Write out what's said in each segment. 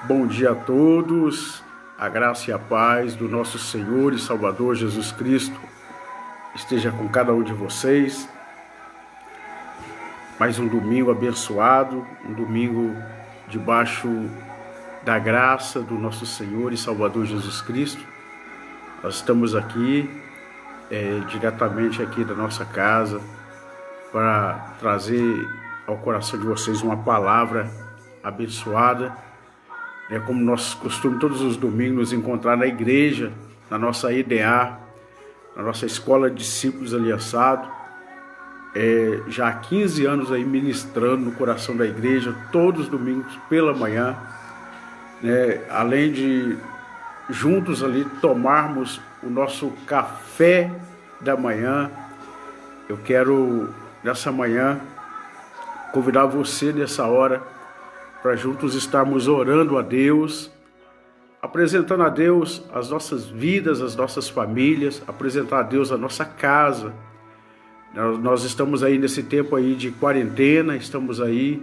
Bom dia a todos, a graça e a paz do nosso Senhor e Salvador Jesus Cristo esteja com cada um de vocês. Mais um domingo abençoado, um domingo debaixo da graça do nosso Senhor e Salvador Jesus Cristo. Nós estamos aqui, diretamente aqui da nossa casa, para trazer ao coração de vocês uma palavra abençoada. É como nós costumamos todos os domingos nos encontrar na igreja, na nossa EDA, na nossa Escola de Discípulos Aliançados, já há 15 anos aí ministrando no coração da igreja, todos os domingos pela manhã, além de juntos ali tomarmos o nosso café da manhã. Eu quero nessa manhã convidar você nessa hora para juntos estarmos orando a Deus, apresentando a Deus as nossas vidas, as nossas famílias, apresentar a Deus a nossa casa. Nós estamos aí nesse tempo aí de quarentena, estamos aí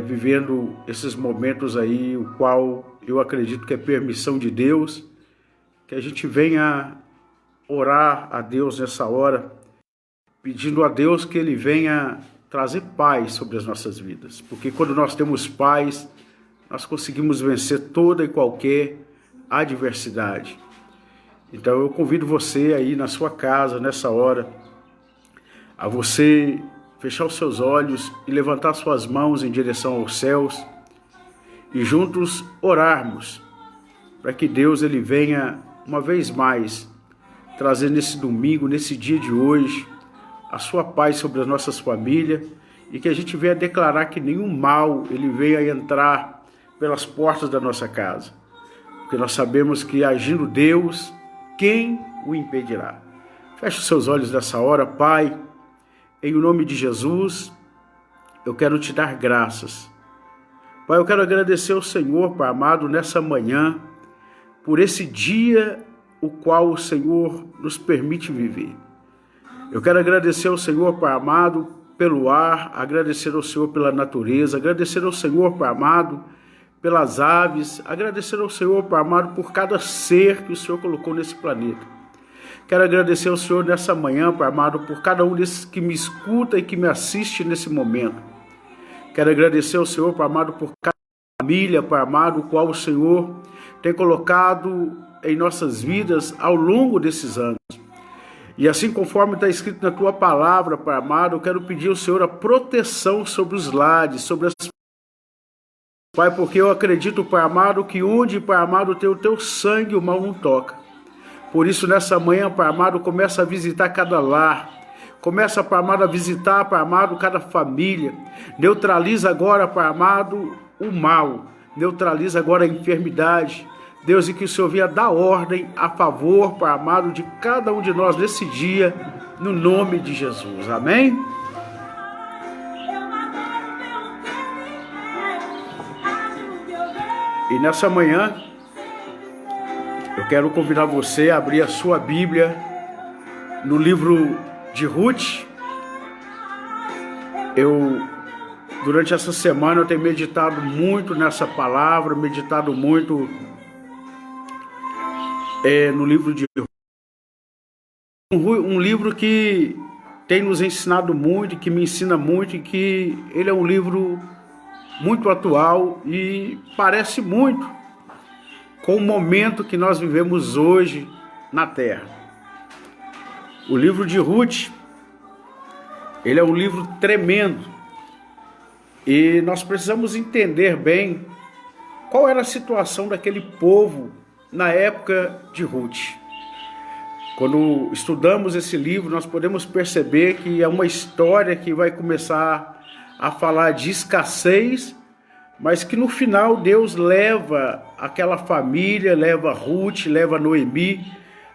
vivendo esses momentos aí, o qual eu acredito que é permissão de Deus, que a gente venha orar a Deus nessa hora, pedindo a Deus que Ele venha trazer paz sobre as nossas vidas, porque quando nós temos paz, nós conseguimos vencer toda e qualquer adversidade. Então eu convido você aí na sua casa, nessa hora, a você fechar os seus olhos e levantar suas mãos em direção aos céus e juntos orarmos para que Deus ele venha uma vez mais trazer nesse domingo, nesse dia de hoje, a sua paz sobre as nossas famílias e que a gente venha declarar que nenhum mal ele venha entrar pelas portas da nossa casa, porque nós sabemos que agindo Deus, quem o impedirá? Feche os seus olhos nessa hora. Pai, em nome de Jesus, eu quero te dar graças. Pai, eu quero agradecer ao Senhor, Pai amado, nessa manhã, por esse dia o qual o Senhor nos permite viver. Eu quero agradecer ao Senhor, Pai amado, pelo ar, agradecer ao Senhor pela natureza, agradecer ao Senhor, Pai amado, pelas aves, agradecer ao Senhor, Pai amado, por cada ser que o Senhor colocou nesse planeta. Quero agradecer ao Senhor nessa manhã, Pai amado, por cada um desses que me escuta e que me assiste nesse momento. Quero agradecer ao Senhor, Pai amado, por cada família, Pai amado, o qual o Senhor tem colocado em nossas vidas ao longo desses anos. E assim conforme está escrito na Tua palavra, Pai amado, eu quero pedir ao Senhor a proteção sobre os lares, sobre as... Pai, porque eu acredito, Pai amado, que onde, Pai amado, tem o Teu sangue, o mal não toca. Por isso, nessa manhã, Pai amado, começa a visitar cada lar. Começa, Pai amado, a visitar, Pai amado, cada família. Neutraliza agora, Pai amado, o mal. Neutraliza agora a enfermidade. Deus, e que o Senhor venha dar ordem a favor, Pai amado, de cada um de nós nesse dia, no nome de Jesus. Amém? E nessa manhã, eu quero convidar você a abrir a sua Bíblia no livro de Ruth. Durante essa semana, eu tenho meditado muito nessa palavra, meditado muito no livro de Ruth. Um livro que tem nos ensinado muito, que me ensina muito, e que ele é um livro muito atual e parece muito com o momento que nós vivemos hoje na Terra. O livro de Ruth, ele é um livro tremendo e nós precisamos entender bem qual era a situação daquele povo na época de Ruth. Quando estudamos esse livro, nós podemos perceber que é uma história que vai começar a falar de escassez, mas que no final Deus leva aquela família, leva Ruth, leva Noemi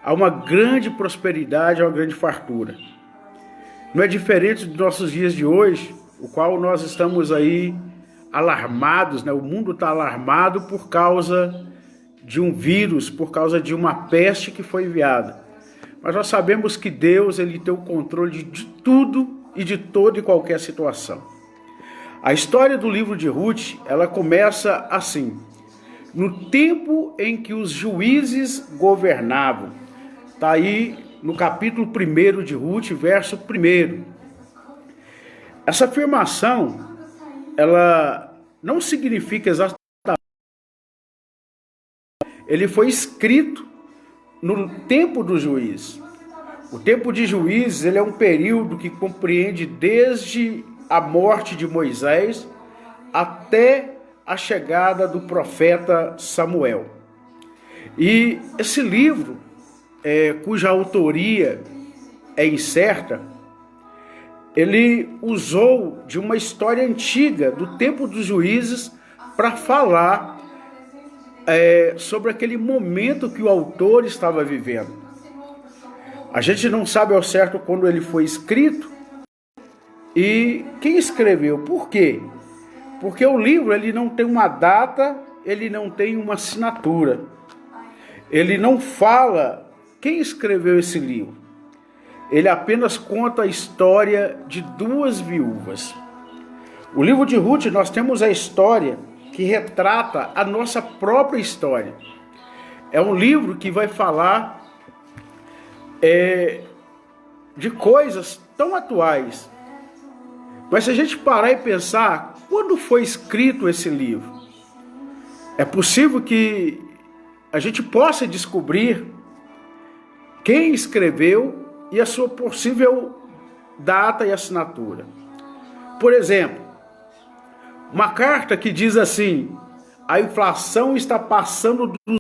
a uma grande prosperidade, a uma grande fartura. Não é diferente dos nossos dias de hoje, o qual nós estamos aí alarmados, O mundo está alarmado por causa de um vírus, por causa de uma peste que foi enviada. Mas nós sabemos que Deus ele tem o controle de tudo e de toda e qualquer situação. A história do livro de Ruth, ela começa assim: no tempo em que os juízes governavam. Está aí no capítulo 1 de Ruth, verso 1. Essa afirmação, ela não significa exatamente. Ele foi escrito no tempo dos juízes. O tempo de juízes, ele é um período que compreende desde a morte de Moisés até a chegada do profeta Samuel. E esse livro, cuja autoria é incerta, ele usou de uma história antiga do tempo dos juízes para falar sobre aquele momento que o autor estava vivendo. A gente não sabe ao certo quando ele foi escrito e quem escreveu. Por quê? Porque o livro ele não tem uma data, ele não tem uma assinatura. Ele não fala quem escreveu esse livro. Ele apenas conta a história de duas viúvas. O livro de Ruth, nós temos a história que retrata a nossa própria história. É um livro que vai falar de coisas tão atuais. Mas se a gente parar e pensar, quando foi escrito esse livro? É possível que a gente possa descobrir quem escreveu e a sua possível data e assinatura. Por exemplo, uma carta que diz assim: a inflação está passando do...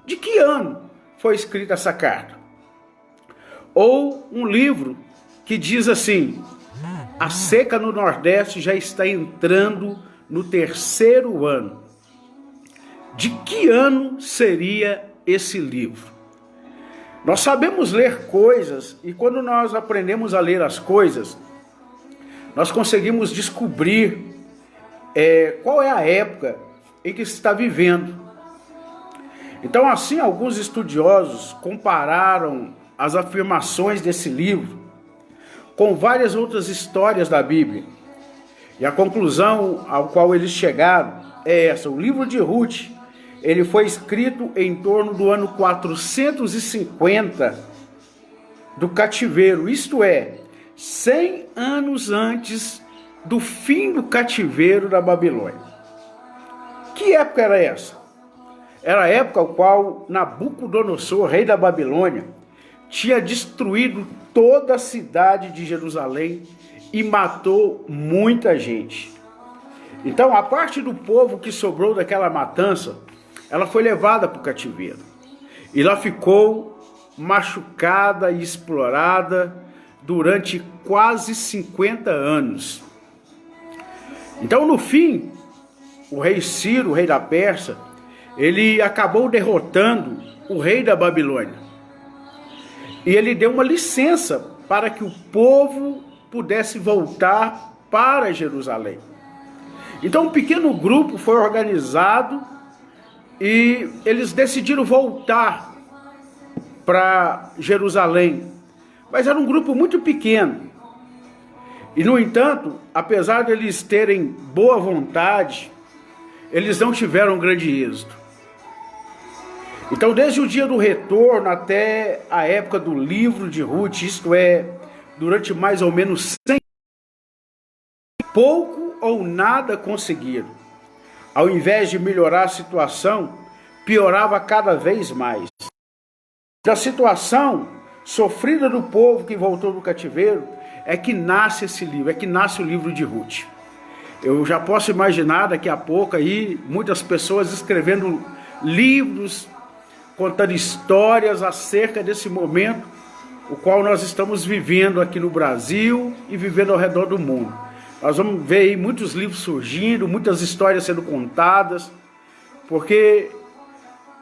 De que ano foi escrita essa carta? Ou um livro que diz assim: a seca no Nordeste já está entrando no 3º ano. De que ano seria esse livro? Nós sabemos ler coisas e quando nós aprendemos a ler as coisas, nós conseguimos descobrir qual é a época em que se está vivendo. Então, assim, alguns estudiosos compararam as afirmações desse livro com várias outras histórias da Bíblia. E a conclusão ao qual eles chegaram é essa: o livro de Ruth, ele foi escrito em torno do ano 450 do cativeiro, isto é, 100 anos antes do fim do cativeiro da Babilônia. Que época era essa? Era a época ao qual Nabucodonosor, rei da Babilônia, tinha destruído toda a cidade de Jerusalém e matou muita gente. Então, a parte do povo que sobrou daquela matança, ela foi levada para o cativeiro. E lá ficou machucada e explorada durante quase 50 anos. Então, no fim, o rei Ciro, o rei da Pérsia, ele acabou derrotando o rei da Babilônia. E ele deu uma licença para que o povo pudesse voltar para Jerusalém. Então, um pequeno grupo foi organizado e eles decidiram voltar para Jerusalém. Mas era um grupo muito pequeno. E, no entanto, apesar de eles terem boa vontade, eles não tiveram grande êxito. Então, desde o dia do retorno até a época do livro de Ruth, isto é, durante mais ou menos 100 anos, pouco ou nada conseguiram. Ao invés de melhorar a situação, piorava cada vez mais. Da situação sofrida do povo que voltou do cativeiro, é que nasce esse livro, é que nasce o livro de Ruth. Eu já posso imaginar daqui a pouco aí muitas pessoas escrevendo livros, contando histórias acerca desse momento, o qual nós estamos vivendo aqui no Brasil e vivendo ao redor do mundo. Nós vamos ver aí muitos livros surgindo, muitas histórias sendo contadas, porque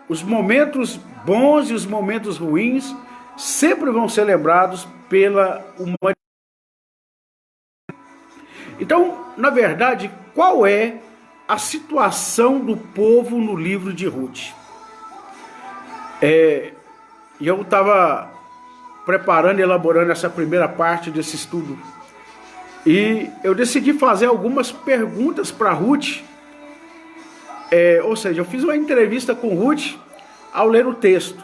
os momentos bons e os momentos ruins sempre vão ser lembrados pela humanidade. Então, na verdade, qual é a situação do povo no livro de Ruth? Eu estava preparando e elaborando essa primeira parte desse estudo E eu decidi fazer algumas perguntas para Ruth. Ou seja, eu fiz uma entrevista com Ruth ao ler o texto.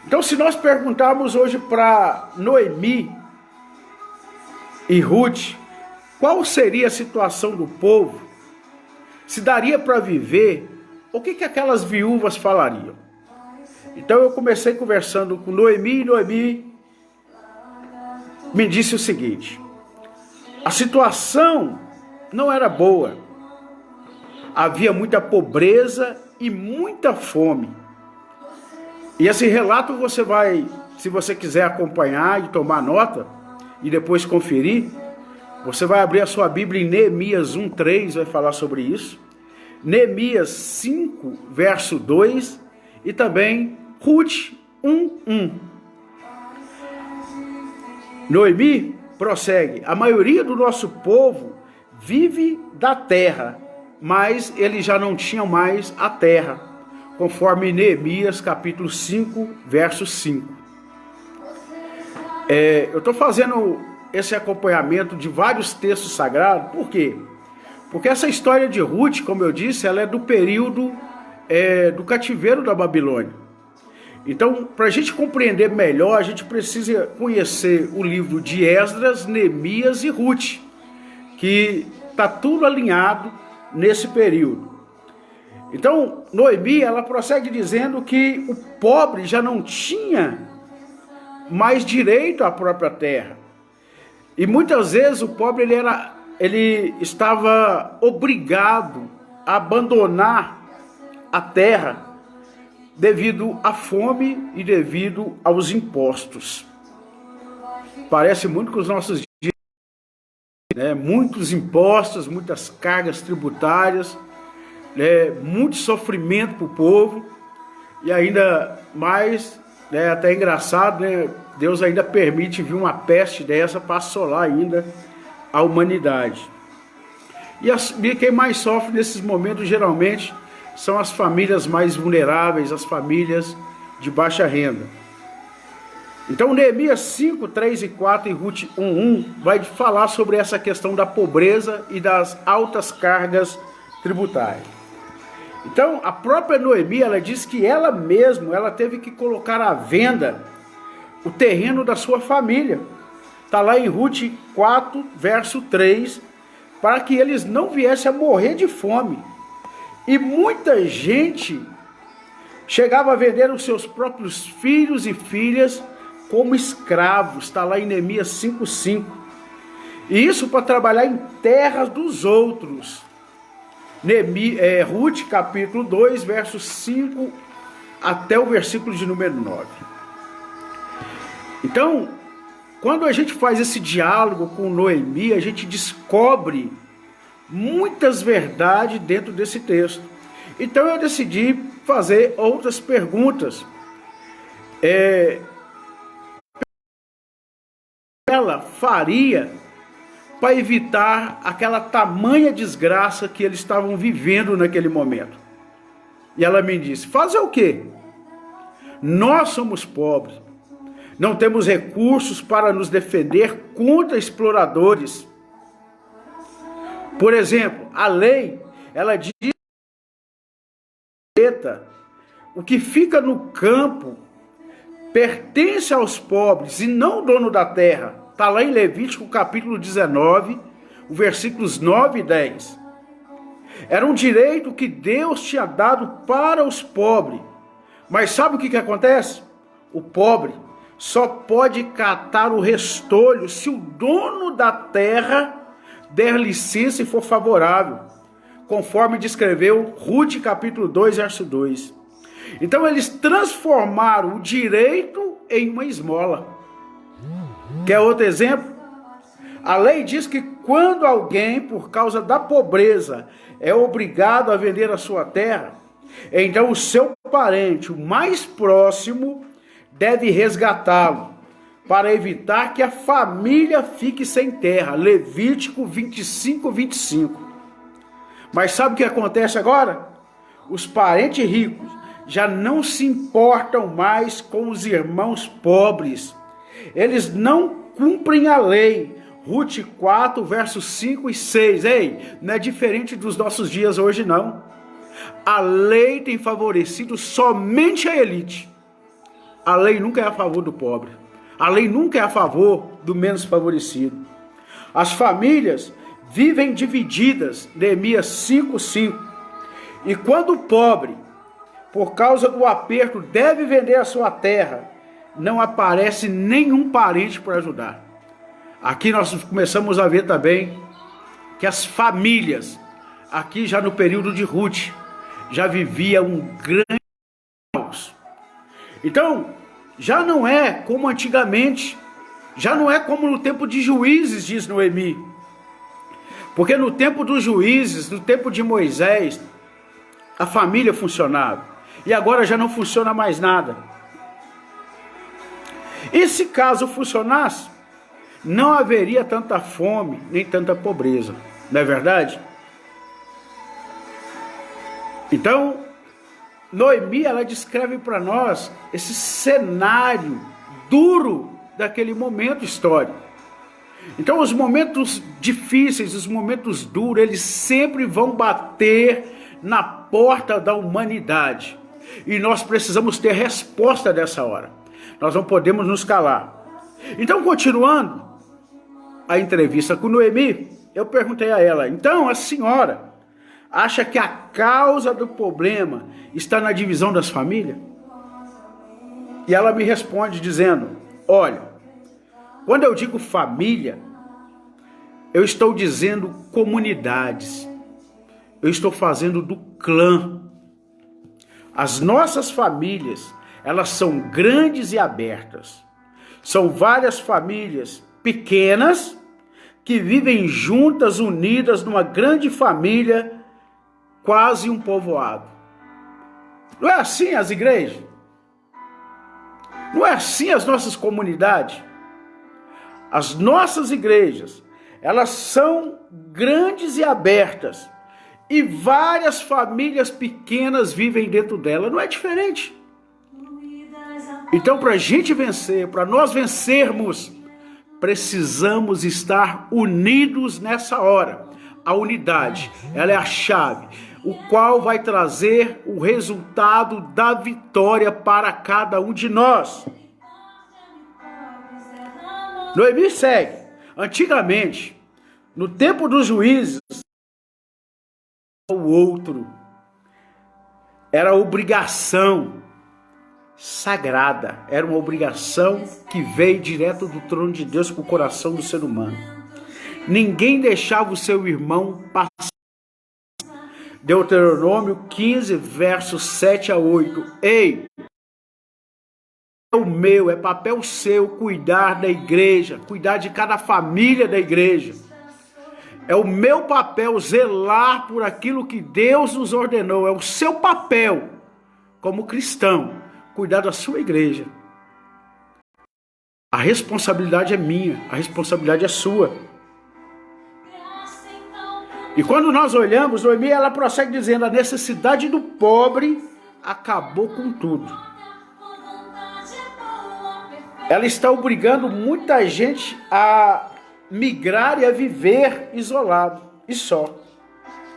Então, se nós perguntarmos hoje para Noemi e Ruth, qual seria a situação do povo? Se daria para viver, o que aquelas viúvas falariam? Então eu comecei conversando com Noemi e Noemi me disse o seguinte: a situação não era boa, havia muita pobreza e muita fome. E esse relato você vai, se você quiser acompanhar e tomar nota e depois conferir, você vai abrir a sua Bíblia em Neemias 1:3, vai falar sobre isso. Neemias 5, verso 2 e também Ruth 1:1. Noemi prossegue: a maioria do nosso povo vive da terra, mas eles já não tinham mais a terra, conforme Neemias capítulo 5, verso 5. Eu estou fazendo esse acompanhamento de vários textos sagrados, por quê? Porque essa história de Ruth, como eu disse, ela é do período do cativeiro da Babilônia. Então, para a gente compreender melhor, a gente precisa conhecer o livro de Esdras, Neemias e Ruth, que está tudo alinhado nesse período. Então, Noemi, ela prossegue dizendo que o pobre já não tinha mais direito à própria terra. E muitas vezes o pobre ele estava obrigado a abandonar a terra devido à fome e devido aos impostos. Parece muito com os nossos dias, né? Muitos impostos, muitas cargas tributárias, né? Muito sofrimento para o povo, e ainda mais, né? Até engraçado, né? Deus ainda permite vir uma peste dessa para assolar ainda a humanidade. E quem mais sofre nesses momentos geralmente são as famílias mais vulneráveis, as famílias de baixa renda. Então Neemias 5, 3 e 4 e Ruth 1:1 vai falar sobre essa questão da pobreza e das altas cargas tributárias. Então a própria Noemi, ela diz que ela mesma, ela teve que colocar à venda o terreno da sua família. Está lá em Ruth 4, verso 3, para que eles não viessem a morrer de fome. E muita gente chegava a vender os seus próprios filhos e filhas como escravos. Está lá em Neemias 5:5. E isso para trabalhar em terras dos outros. Ruth capítulo 2, verso 5 até o versículo de número 9. Então, quando a gente faz esse diálogo com Noemi, a gente descobre muitas verdades dentro desse texto. Então eu decidi fazer outras perguntas. Ela faria para evitar aquela tamanha desgraça que eles estavam vivendo naquele momento. E ela me disse: fazer o quê? Nós somos pobres, não temos recursos para nos defender contra exploradores. Por exemplo, a lei, ela diz que o que fica no campo pertence aos pobres e não o dono da terra. Está lá em Levítico capítulo 19, versículos 9 e 10. Era um direito que Deus tinha dado para os pobres. Mas sabe o que acontece? O pobre só pode catar o restolho se o dono da terra der licença e for favorável, conforme descreveu Ruth capítulo 2, verso 2. Então eles transformaram o direito em uma esmola. Quer outro exemplo? A lei diz que quando alguém, por causa da pobreza, é obrigado a vender a sua terra, então o seu parente, o mais próximo, deve resgatá-lo, para evitar que a família fique sem terra. Levítico 25, 25. Mas sabe o que acontece agora? Os parentes ricos já não se importam mais com os irmãos pobres. Eles não cumprem a lei, Ruth 4, versos 5 e 6. Ei, não é diferente dos nossos dias hoje, não. A lei tem favorecido somente a elite. A lei nunca é a favor do pobre. A lei nunca é a favor do menos favorecido. As famílias vivem divididas, Neemias 5:5. E quando o pobre, por causa do aperto, deve vender a sua terra, não aparece nenhum parente para ajudar. Aqui nós começamos a ver também que as famílias, aqui já no período de Ruth, já vivia um grande caos. Então, já não é como antigamente, já não é como no tempo de Juízes, diz Noemi. Porque no tempo dos Juízes, no tempo de Moisés, a família funcionava. E agora já não funciona mais nada. E se caso funcionasse, não haveria tanta fome, nem tanta pobreza. Não é verdade? Então, Noemi, ela descreve para nós esse cenário duro daquele momento histórico. Então, os momentos difíceis, os momentos duros, eles sempre vão bater na porta da humanidade. E nós precisamos ter resposta dessa hora. Nós não podemos nos calar. Então, continuando a entrevista com Noemi, eu perguntei a ela: então a senhora acha que a causa do problema está na divisão das famílias? E ela me responde dizendo: olha, quando eu digo família, eu estou dizendo comunidades. Eu estou fazendo do clã. As nossas famílias, elas são grandes e abertas. São várias famílias pequenas que vivem juntas, unidas numa grande família, quase um povoado. Não é assim as igrejas? Não é assim as nossas comunidades? As nossas igrejas, elas são grandes e abertas, e várias famílias pequenas vivem dentro dela. Não é diferente. Então, para a gente vencer, para nós vencermos, precisamos estar unidos nessa hora. A unidade, ela é a chave, o qual vai trazer o resultado da vitória para cada um de nós. Noemi segue. Antigamente, no tempo dos juízes, o outro era obrigação sagrada, era uma obrigação que veio direto do trono de Deus para o coração do ser humano. Ninguém deixava o seu irmão passar. Deuteronômio 15, versos 7 a 8. Ei, é o meu, é papel seu cuidar da igreja, cuidar de cada família da igreja. É o meu papel zelar por aquilo que Deus nos ordenou. É o seu papel como cristão cuidar da sua igreja. A responsabilidade é minha, a responsabilidade é sua. E quando nós olhamos, Noemi, ela prossegue dizendo: a necessidade do pobre acabou com tudo. Ela está obrigando muita gente a migrar e a viver isolado e só,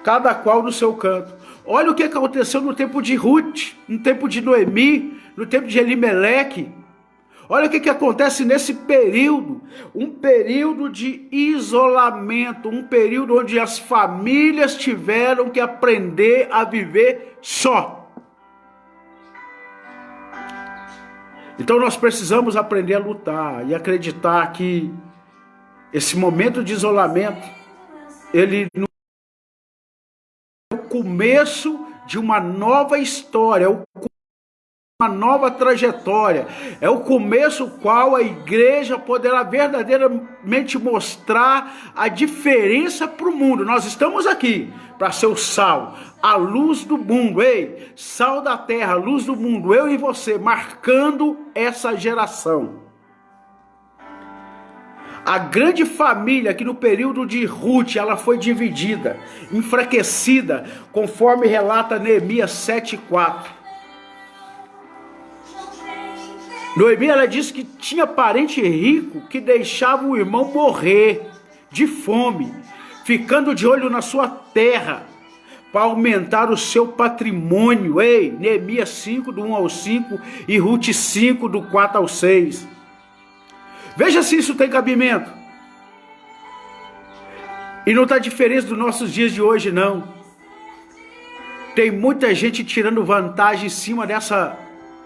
cada qual no seu canto. Olha o que aconteceu no tempo de Ruth, no tempo de Noemi, no tempo de Elimeleque. Olha o que acontece nesse período, um período de isolamento, um período onde as famílias tiveram que aprender a viver só. Então nós precisamos aprender a lutar e acreditar que esse momento de isolamento, ele não é o começo de uma nova história, é o uma nova trajetória, é o começo qual a igreja poderá verdadeiramente mostrar a diferença para o mundo. Nós estamos aqui para ser o sal, a luz do mundo. Ei, sal da terra, luz do mundo, eu e você, marcando essa geração. A grande família que no período de Ruth, ela foi dividida, enfraquecida, conforme relata Neemias 7:4. Noemi, ela disse que tinha parente rico que deixava o irmão morrer de fome, ficando de olho na sua terra, para aumentar o seu patrimônio. Ei, Neemias 5, do 1 ao 5, e Ruth 5, do 4 ao 6. Veja se isso tem cabimento. E não está diferente dos nossos dias de hoje, não. Tem muita gente tirando vantagem em cima dessa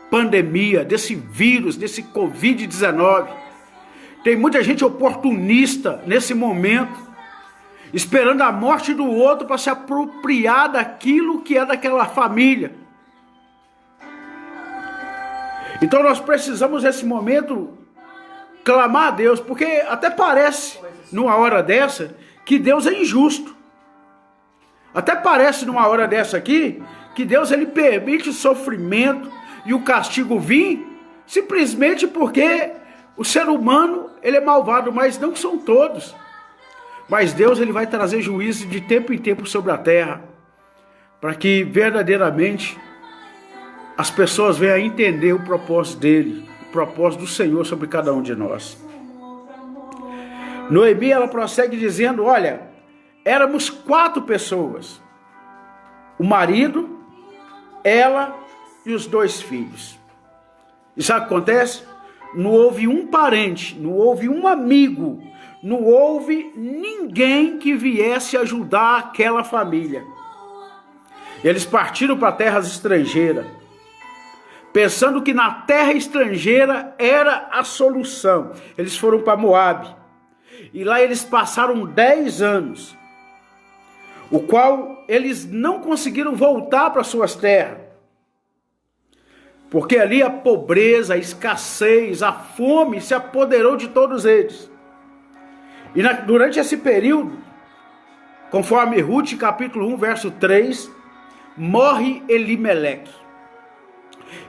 pandemia, desse vírus, desse Covid-19. Tem muita gente oportunista nesse momento, esperando a morte do outro para se apropriar daquilo que é daquela família. Então nós precisamos nesse momento clamar a Deus, porque até parece, numa hora dessa, que Deus é injusto. Até parece numa hora dessa aqui, que Deus ele permite o sofrimento e o castigo vir, simplesmente porque o ser humano ele é malvado, mas não são todos. Mas Deus ele vai trazer juízo de tempo em tempo sobre a terra, para que verdadeiramente as pessoas venham a entender o propósito dele, o propósito do Senhor sobre cada um de nós. Noemi ela prossegue dizendo: olha, éramos 4 pessoas, o marido, ela e os 2 filhos. E sabe o que acontece? Não houve um parente, não houve um amigo, não houve ninguém que viesse ajudar aquela família. Eles partiram para terras estrangeiras, pensando que na terra estrangeira era a solução. Eles foram para Moabe, e lá eles passaram 10 anos, o qual eles não conseguiram voltar para suas terras, porque ali a pobreza, a escassez, a fome se apoderou de todos eles. E durante esse período, conforme Ruth capítulo 1, verso 3, morre Elimeleque.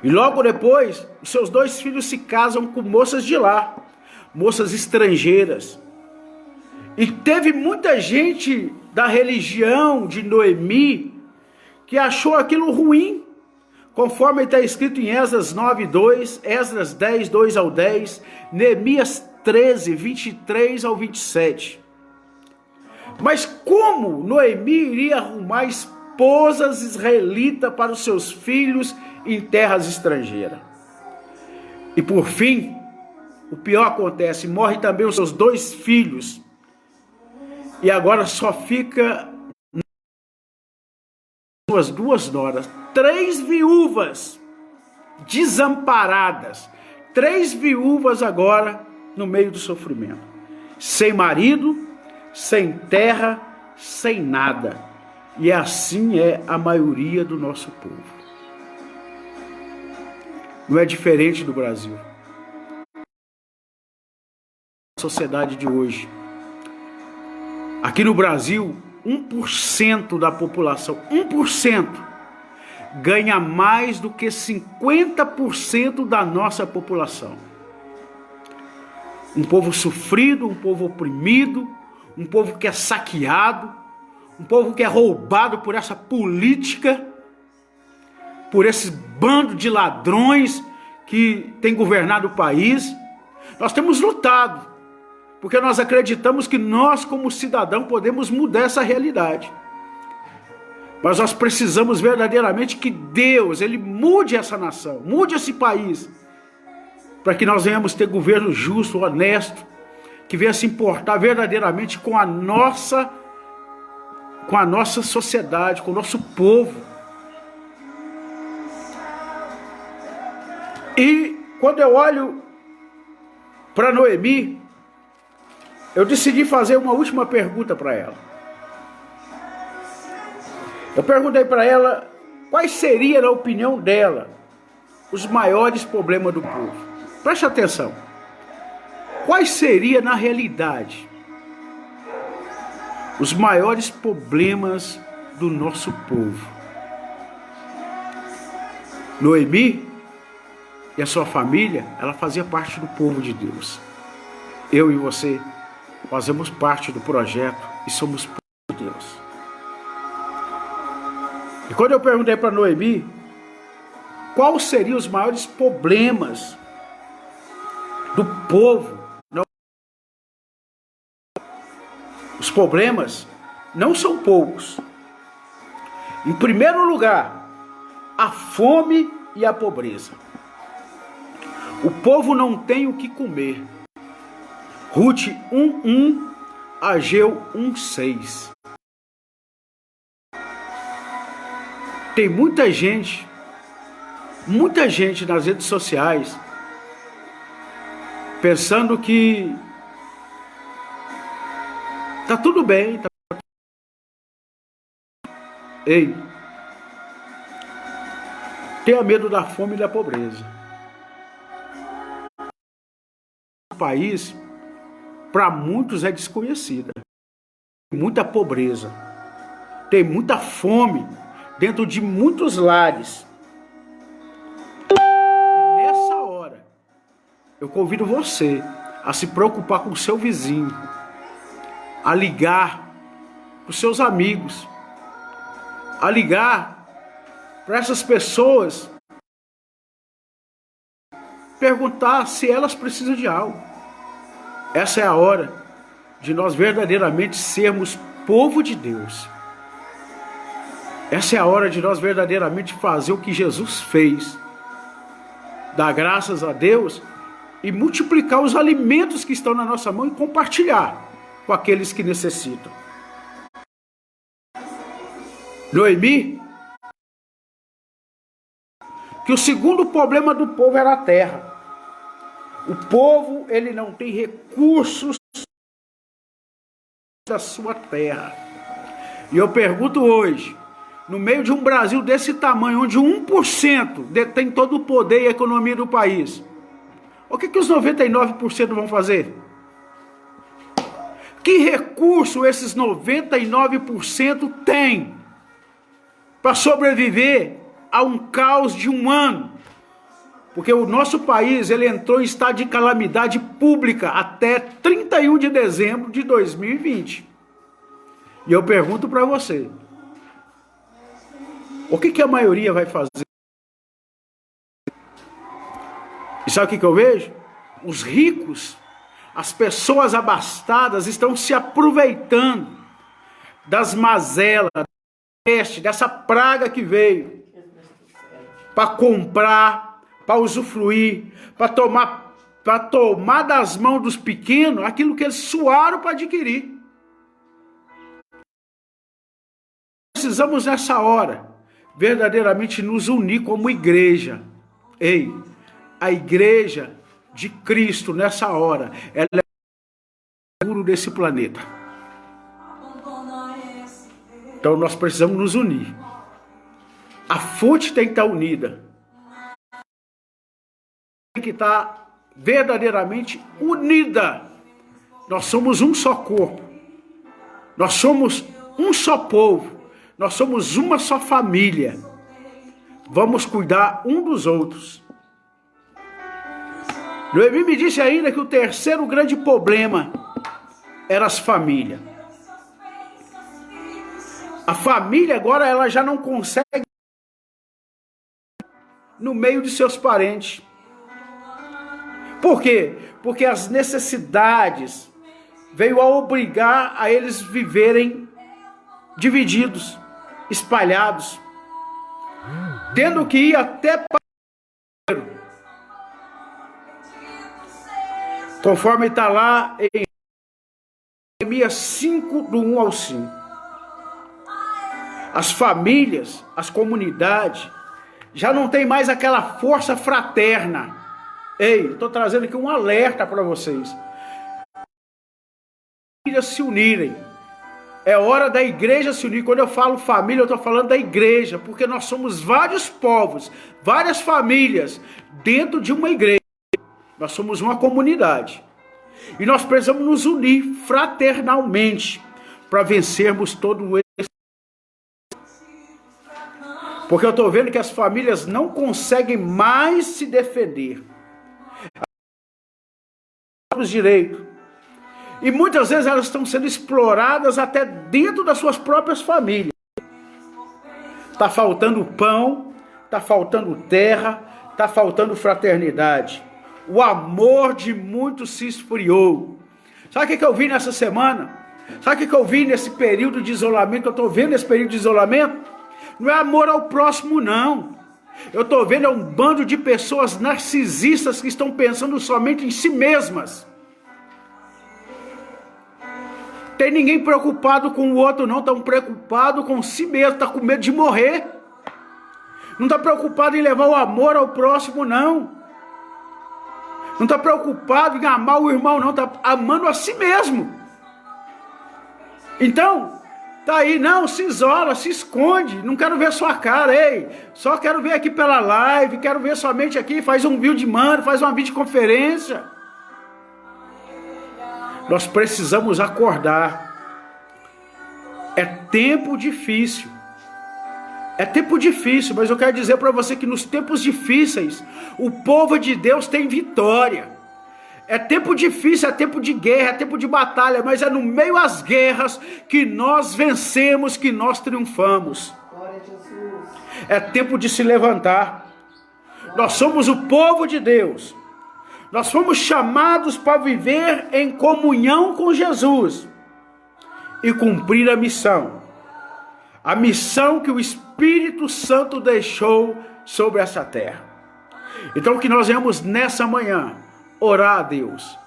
E logo depois, os seus 2 filhos se casam com moças de lá, moças estrangeiras. E teve muita gente da religião de Noemi que achou aquilo ruim, conforme está escrito em Esdras 9:2, Esdras 10, 2 ao 10, Neemias 13, 23 ao 27. Mas como Noemi iria arrumar esposas israelitas para os seus filhos em terras estrangeiras? E por fim, o pior acontece, morre também os seus 2 filhos. E agora só fica suas 2 noras, 3 viúvas desamparadas, 3 viúvas agora no meio do sofrimento, sem marido, sem terra, sem nada. E assim é a maioria do nosso povo. Não é diferente do Brasil. A sociedade de hoje. Aqui no Brasil, 1% da população, 1%, ganha mais do que 50% da nossa população. Um povo sofrido, um povo oprimido, um povo que é saqueado, um povo que é roubado por essa política, por esse bando de ladrões que tem governado o país. Nós temos lutado, porque nós acreditamos que nós, como cidadão, podemos mudar essa realidade. Mas nós precisamos verdadeiramente que Deus, Ele mude essa nação, mude esse país, para que nós venhamos ter governo justo, honesto, que venha se importar verdadeiramente com a nossa sociedade, com o nosso povo. E quando eu olho para Noemi, eu decidi fazer uma última pergunta para ela. Eu perguntei para ela quais seriam, na opinião dela, os maiores problemas do povo. Preste atenção. Quais seriam, na realidade, os maiores problemas do nosso povo? Noemi e a sua família, ela fazia parte do povo de Deus. Eu e você fazemos parte do projeto e somos povo de Deus. E quando eu perguntei para Noemi quais seriam os maiores problemas do povo, Os problemas não são poucos. Em primeiro lugar, a fome e a pobreza. O povo não tem o que comer. Ruth 1:1, Ageu 1:6. Tem muita gente nas redes sociais pensando que tá tudo bem. Ei, tenha medo da fome e da pobreza. O país, para muitos, é desconhecida. Tem muita pobreza, tem muita fome dentro de muitos lares. E nessa hora, eu convido você a se preocupar com o seu vizinho, a ligar para os seus amigos, a ligar para essas pessoas, perguntar se elas precisam de algo. Essa é a hora de nós verdadeiramente sermos povo de Deus. Essa é a hora de nós verdadeiramente fazer o que Jesus fez. Dar graças a Deus e multiplicar os alimentos que estão na nossa mão e compartilhar com aqueles que necessitam. Noemi, que o segundo problema do povo era a terra. O povo, ele não tem recursos da sua terra. E eu pergunto hoje, no meio de um Brasil desse tamanho, onde 1% detém todo o poder e a economia do país, o que os 99% vão fazer? Que recurso esses 99% têm para sobreviver a um caos de um ano? Porque o nosso país, ele entrou em estado de calamidade pública até 31 de dezembro de 2020. E eu pergunto para você, o que a maioria vai fazer? E sabe o que eu vejo? Os ricos, as pessoas abastadas estão se aproveitando das mazelas, dessa praga que veio, para comprar, para usufruir, para tomar das mãos dos pequenos aquilo que eles suaram para adquirir. Precisamos nessa hora verdadeiramente nos unir como igreja. Ei, a igreja de Cristo nessa hora, ela é o futuro desse planeta. Então nós precisamos nos unir. A fonte tem que estar unida. Tem que estar verdadeiramente unida. Nós somos um só corpo. Nós somos um só povo. Nós somos uma só família. Vamos cuidar um dos outros. Noemi me disse ainda que o terceiro grande problema era as famílias. A família agora ela já não consegue no meio de seus parentes. Por quê? Porque as necessidades veio a obrigar a eles viverem divididos, espalhados, tendo que ir até para conforme está lá em Jeremias 5, do 1 ao 5. As famílias, as comunidades, já não tem mais aquela força fraterna. Ei, estou trazendo aqui um alerta para vocês. As famílias se unirem. É hora da igreja se unir. Quando eu falo família, eu estou falando da igreja, porque nós somos vários povos, várias famílias dentro de uma igreja. Nós somos uma comunidade. E nós precisamos nos unir fraternalmente para vencermos todo esse. Porque eu estou vendo que as famílias não conseguem mais se defender. Os direitos. E muitas vezes elas estão sendo exploradas até dentro das suas próprias famílias. Está faltando pão, está faltando terra, está faltando fraternidade. O amor de muitos se esfriou. Sabe o que eu vi nessa semana? Sabe o que eu vi nesse período de isolamento? Eu estou vendo nesse período de isolamento? Não é amor ao próximo, não. Eu estou vendo um bando de pessoas narcisistas que estão pensando somente em si mesmas. Tem ninguém preocupado com o outro, não. Estão preocupados com si mesmo, está com medo de morrer. Não está preocupado em levar o amor ao próximo, não. Não está preocupado em amar o irmão, não. Está amando a si mesmo. Então, tá aí, não, se isola, se esconde, não quero ver sua cara, ei, só quero ver aqui pela live, quero ver somente aqui, faz um vídeo de mano, faz uma videoconferência. Nós precisamos acordar. É tempo difícil, mas eu quero dizer para você que nos tempos difíceis, o povo de Deus tem vitória. É tempo difícil, é tempo de guerra, é tempo de batalha, mas é no meio às guerras que nós vencemos, que nós triunfamos. É tempo de se levantar. Nós somos o povo de Deus. Nós fomos chamados para viver em comunhão com Jesus e cumprir a missão. A missão que o Espírito Santo deixou sobre essa terra. Então que nós venhamos nessa manhã orar a Deus,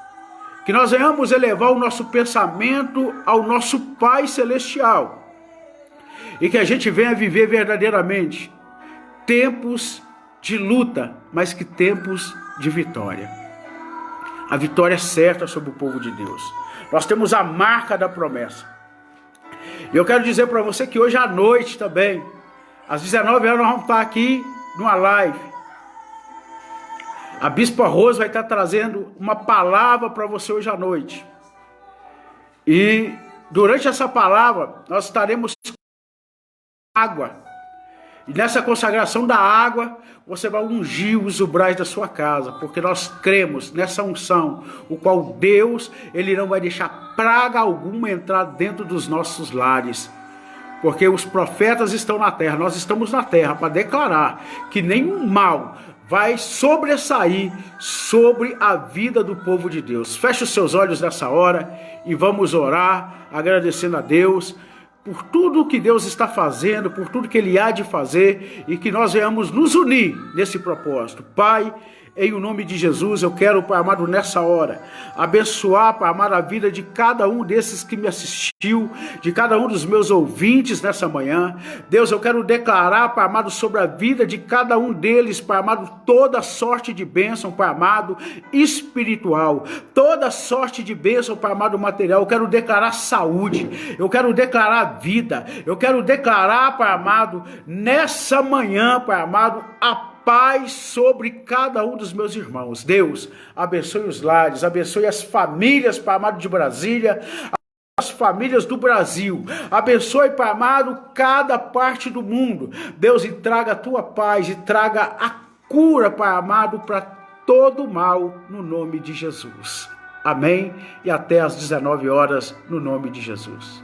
que nós venhamos elevar o nosso pensamento ao nosso Pai Celestial, e que a gente venha viver verdadeiramente tempos de luta, mas que tempos de vitória. A vitória é certa sobre o povo de Deus. Nós temos a marca da promessa. E eu quero dizer para você que hoje à noite também, às 19 horas, nós vamos estar aqui numa live. A Bispa Rose vai estar trazendo uma palavra para você hoje à noite. E durante essa palavra, nós estaremos com água. E nessa consagração da água, você vai ungir os umbrais da sua casa. Porque nós cremos nessa unção, o qual Deus, Ele não vai deixar praga alguma entrar dentro dos nossos lares. Porque os profetas estão na terra, nós estamos na terra para declarar que nenhum mal vai sobressair sobre a vida do povo de Deus. Feche os seus olhos nessa hora e vamos orar, agradecendo a Deus por tudo que Deus está fazendo, por tudo que Ele há de fazer, e que nós venhamos nos unir nesse propósito. Pai, em o nome de Jesus, eu quero, Pai amado, nessa hora, abençoar, Pai amado, a vida de cada um desses que me assistiu, de cada um dos meus ouvintes nessa manhã. Deus, eu quero declarar, Pai amado, sobre a vida de cada um deles, Pai amado, toda sorte de bênção, Pai amado, espiritual, toda sorte de bênção, Pai amado, material. Eu quero declarar saúde, eu quero declarar vida, eu quero declarar, Pai amado, nessa manhã, Pai amado, a paz sobre cada um dos meus irmãos. Deus, abençoe os lares, abençoe as famílias, Pai amado, de Brasília, as famílias do Brasil. Abençoe, Pai amado, cada parte do mundo. Deus, e traga a tua paz, e traga a cura, Pai amado, para todo mal, no nome de Jesus. Amém? E até às 19 horas, no nome de Jesus.